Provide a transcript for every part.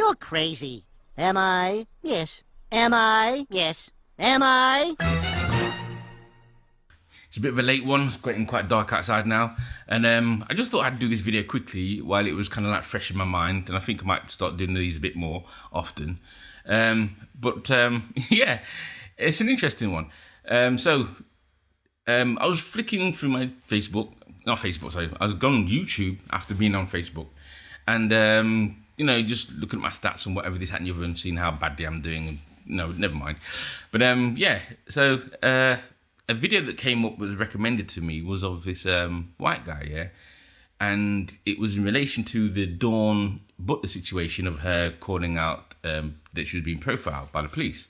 You're crazy. Am I? Yes. Am I? Yes. Am I? It's a bit of a late one. It's getting quite dark outside now. And I just thought I'd do this video quickly while it was kind of like fresh in my mind. And I think I might start doing these a bit more often. Yeah, it's an interesting one. I was flicking through my Facebook. Not Facebook, sorry. I was gone on YouTube after being on Facebook. And, just looking at my stats and whatever this, that, and the other and seeing how badly I'm doing. And, no, never mind. But, a video that came up was recommended to me was of this white guy, yeah? And it was in relation to the D.butler situation of her calling out that she was being profiled by the police.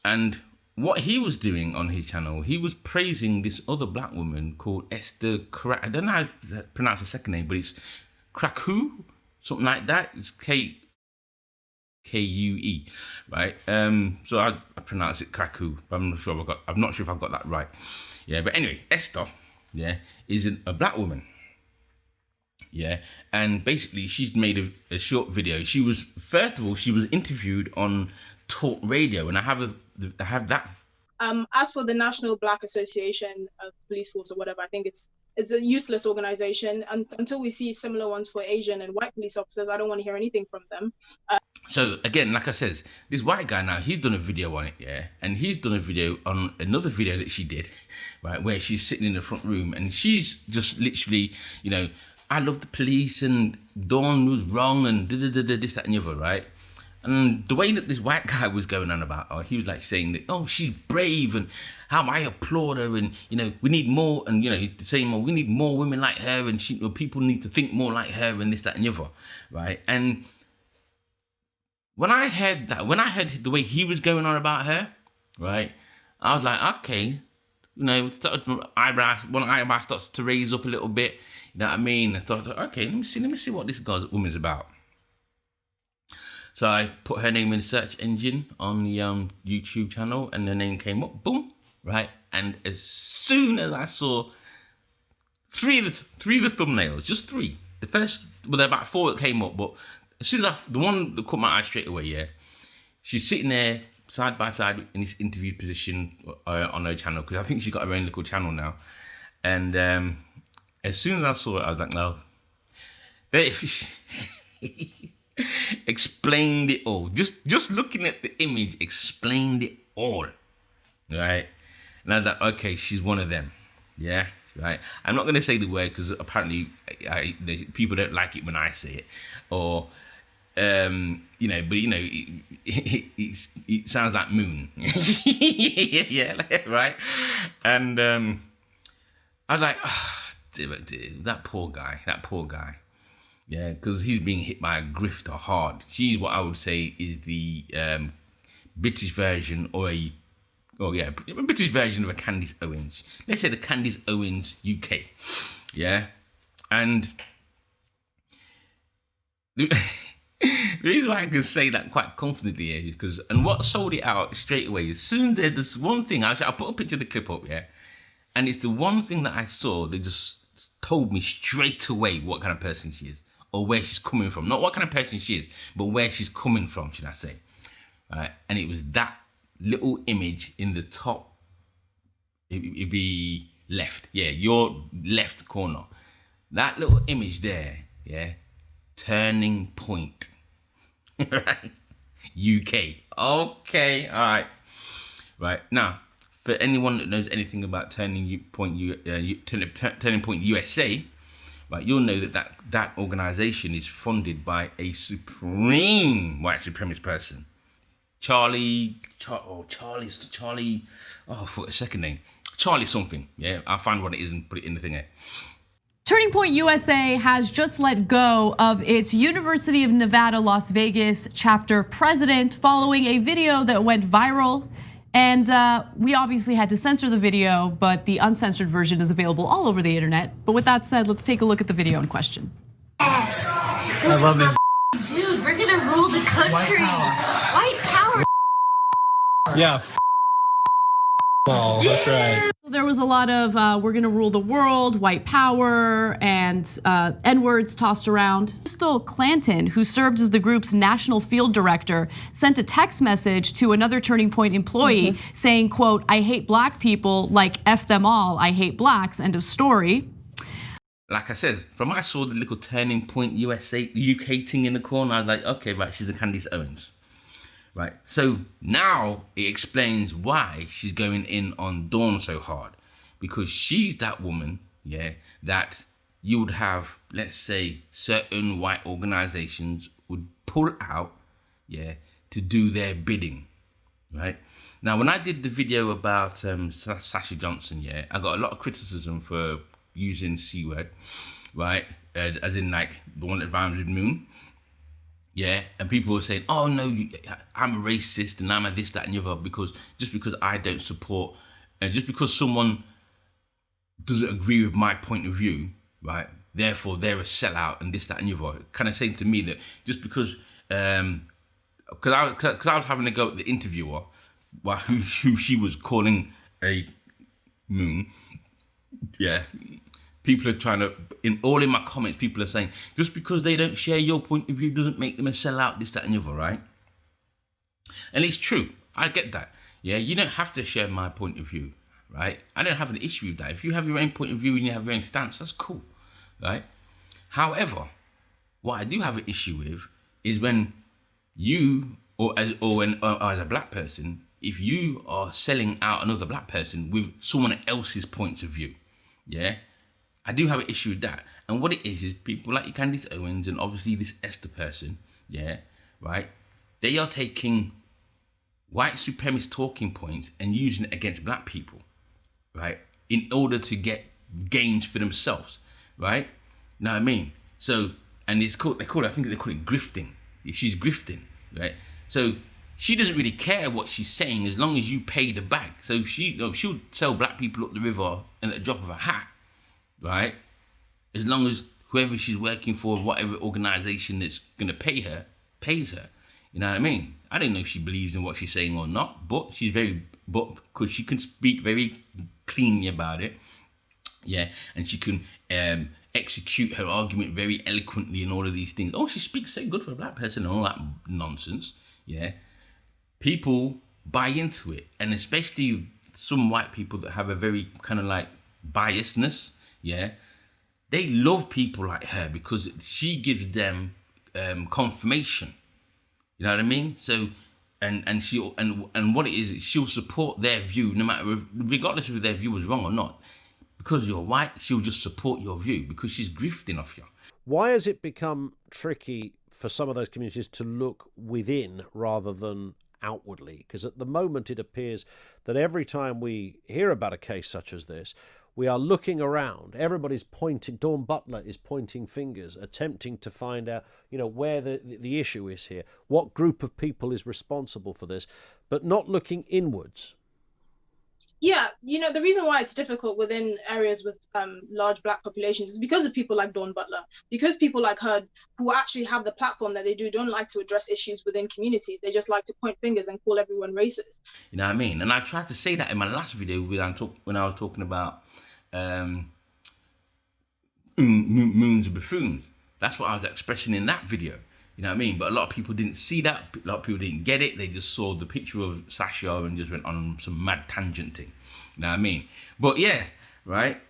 And what he was doing on his channel, he was praising this other black woman called Esther Karkue. I don't know how to pronounce her second name, but it's Karkue, something like that. It's K-U-E, right? So I pronounce it Karkue, but I'm not sure if I've got that right. Yeah, but anyway, Esther, yeah, is a black woman. Yeah, and basically she's made a short video. She was interviewed on Talk Radio, and I have that. As for the National Black Association of Police Force or whatever, I think it's a useless organization. And until we see similar ones for Asian and white police officers, I don't want to hear anything from them. So again, like I says, this white guy now, he's done a video on it, yeah? And he's done a video on another video that she did, right? Where she's sitting in the front room and she's just literally, I love the police and Dawn was wrong and this, that and the other, right? And the way that this white guy was going on about her, he was like saying that, oh, she's brave and how I applaud her and, we need more. And, saying, well, we need more women like her and people need to think more like her and this, that and the other, right? And when I heard the way he was going on about her, right, I was like, okay, one eyebrow starts to raise up a little bit, you know what I mean? I thought, okay, let me see what this woman's about. So I put her name in the search engine on the YouTube channel and her name came up, boom, right? And as soon as I saw three of the thumbnails, just three, there were about four that came up, but as soon as the one that caught my eye straight away, yeah, she's sitting there side by side in this interview position on her channel, because I think she's got her own little channel now. And as soon as I saw it, I was like, no. Explained it all. Just looking at the image explained it all, right? And I was like, okay, she's one of them, yeah, right? I'm not going to say the word because apparently people don't like it when I say it, or it sounds like moon. yeah, right? And I was like, dude, that poor guy. Yeah, because he's being hit by a grifter hard. She's what I would say is the British version British version of a Candace Owens. Let's say the Candace Owens UK. Yeah, and the reason why I can say that quite confidently is because, and what sold it out straight away, as soon as there's one thing, I'll put a picture of the clip up, yeah, and it's the one thing that I saw that just told me straight away what kind of person she is, or where she's coming from. Not what kind of person she is, but where she's coming from, should I say. Right? And it was that little image in the top, it'd be left. Yeah, your left corner. That little image there, yeah, turning point. Right? UK. Okay, all right. Right, now, for anyone that knows anything about Turning Point USA, right, you'll know that organization is funded by a supreme white supremacist person, Charlie. Oh, I forgot the second name. Charlie something. Yeah, I'll find what it is and put it in the thing here. Turning Point USA has just let go of its University of Nevada, Las Vegas chapter president following a video that went viral. And we obviously had to censor the video, but the uncensored version is available all over the internet. But with that said, let's take a look at the video in question. Yes. I love this. Dude, we're gonna rule the country. White power. Yeah. Oh, that's right. There was a lot of we're gonna rule the world, white power, and N-words tossed around. Crystal Clanton, who served as the group's national field director, sent a text message to another Turning Point employee saying, quote, "I hate black people, like F them all, I hate blacks," end of story. Like I said, from I saw the little Turning Point UK thing in the corner, I was like, okay, right, she's a Candace Owens. Right, so now it explains why she's going in on Dawn so hard, because she's that woman, yeah, that you would have, let's say, certain white organizations would pull out, yeah, to do their bidding, right? Now, when I did the video about Sasha Johnson, yeah, I got a lot of criticism for using C-word, right, as in like the one that rhymes with moon. Yeah, and people were saying, "Oh no, I'm a racist and I'm a this, that, and the other because I don't support, and just because someone doesn't agree with my point of view, right? Therefore, they're a sellout and this, that, and the other." Kind of saying to me that just because I was having to go at the interviewer, who she was calling a moon, yeah. People are trying to, in my comments, people are saying, just because they don't share your point of view doesn't make them a sellout, this, that, and the other, right? And it's true. I get that. Yeah, you don't have to share my point of view, right? I don't have an issue with that. If you have your own point of view and you have your own stance, that's cool, right? However, what I do have an issue with is when you, or as a black person, if you are selling out another black person with someone else's points of view, yeah? I do have an issue with that. And what it is people like Candace Owens and obviously this Esther person, yeah, right? They are taking white supremacist talking points and using it against black people, right? In order to get gains for themselves, right? You know what I mean? So, and I think they call it grifting. She's grifting, right? So she doesn't really care what she's saying as long as you pay the bag. So she'll sell black people up the river in a drop of a hat, right? As long as whoever she's working for, whatever organization that's going to pay her, pays her. You know what I mean? I don't know if she believes in what she's saying or not, but because she can speak very cleanly about it, yeah, and she can execute her argument very eloquently and all of these things. Oh, she speaks so good for a black person and all that nonsense, yeah. People buy into it, and especially some white people that have a very kind of like biasness, yeah, they love people like her because she gives them confirmation. You know what I mean? So, and what it is, she'll support their view no matter, regardless if their view was wrong or not. Because you're white, she'll just support your view because she's grifting off you. Why has it become tricky for some of those communities to look within rather than outwardly? Because at the moment it appears that every time we hear about a case such as this, we are looking around. Everybody's pointing. D.Butler is pointing fingers, attempting to find out, where the issue is here. What group of people is responsible for this, but not looking inwards. Yeah, the reason why it's difficult within areas with large black populations is because of people like D.Butler, because people like her who actually have the platform that they do don't like to address issues within communities. They just like to point fingers and call everyone racist. You know what I mean? And I tried to say that in my last video when I was talking about moons and buffoons. That's what I was expressing in that video. You know what I mean? But a lot of people didn't see that. A lot of people didn't get it. They just saw the picture of Sasha and just went on some mad tangent thing. You know what I mean? But yeah, right?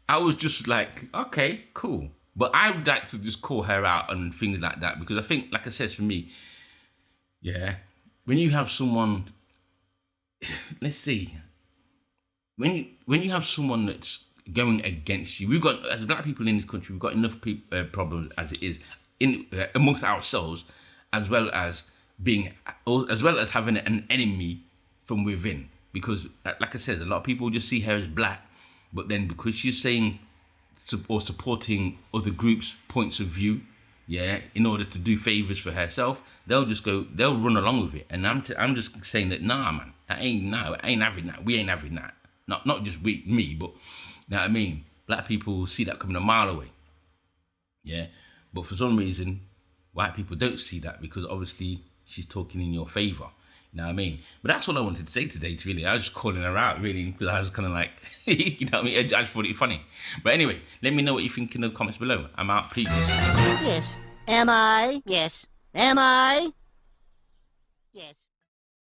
I was just like, okay, cool. But I would like to just call her out and things like that because I think, like I said, for me, yeah, when you have someone, let's see, when you have someone that's going against you, we've got, as black people in this country, we've got enough problems as it is amongst ourselves, as well as having an enemy from within. Because, like I said, a lot of people just see her as black, but then because she's saying or supporting other groups' points of view, yeah, in order to do favors for herself, they'll run along with it. And I'm just saying that, nah, man, I ain't having that. We ain't having that. Not just me, but you know what I mean? Black people see that coming a mile away. Yeah. But for some reason, white people don't see that because obviously she's talking in your favor. You know what I mean? But that's all I wanted to say today, really. I was just calling her out, really, because I was kind of like, you know what I mean? I just thought it funny. But anyway, let me know what you think in the comments below. I'm out. Peace. Yes. Am I? Yes. Am I? Yes.